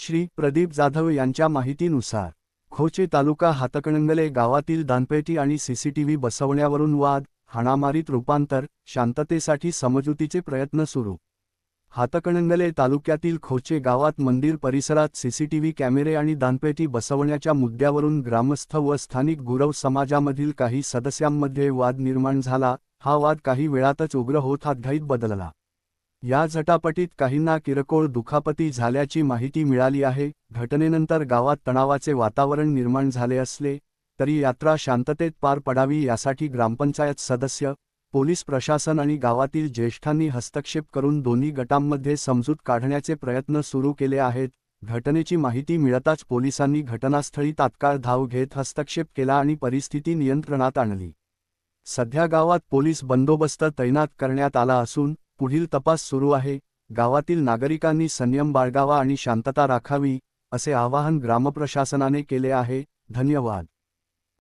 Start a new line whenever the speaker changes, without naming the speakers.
श्री प्रदीप जाधव यांच्या माहितीनुसार खोचे तालुका हातकणंगले गावातील दानपेटी आणि सीसीटीव्ही बसवण्यावरून वाद, हाणामारीत रूपांतर, शांततेसाठी समजुतीचे प्रयत्न सुरू. हातकणंगले तालुक्यातील खोचे गावात मंदिर परिसरात सीसीटीव्ही कॅमेरे आणि दानपेटी बसवण्याच्या मुद्द्यावरून ग्रामस्थ व स्थानिक गुरव समाजामधील काही सदस्यांमध्ये वाद निर्माण झाला. हा वाद काही वेळातच उग्र होत हातघाईत बदलला. या झटापटीत काहींना किरकोळ दुखापती झाल्याची माहिती मिळाली आहे. घटनेनंतर गावात तणावाचे वातावरण निर्माण झाले असले तरी यात्रा शांततेत पार पडावी यासाठी ग्रामपंचायत सदस्य, पोलीस प्रशासन आणि गावातील ज्येष्ठांनी हस्तक्षेप करून दोन्ही गटांमध्ये समजूत काढण्याचे प्रयत्न सुरू केले आहेत. घटनेची माहिती मिळताच पोलिसांनी घटनास्थळी तात्काळ धाव घेत हस्तक्षेप केला आणि परिस्थिती नियंत्रणात आणली. सध्या गावात पोलीस बंदोबस्त तैनात करण्यात आला असून पुढील तपास सुरू आहे. गावातील नागरिकांनी संयम बाळगावा आणि शांतता राखावी, असे आवाहन ग्रामप्रशासनाने केले आहे. धन्यवाद.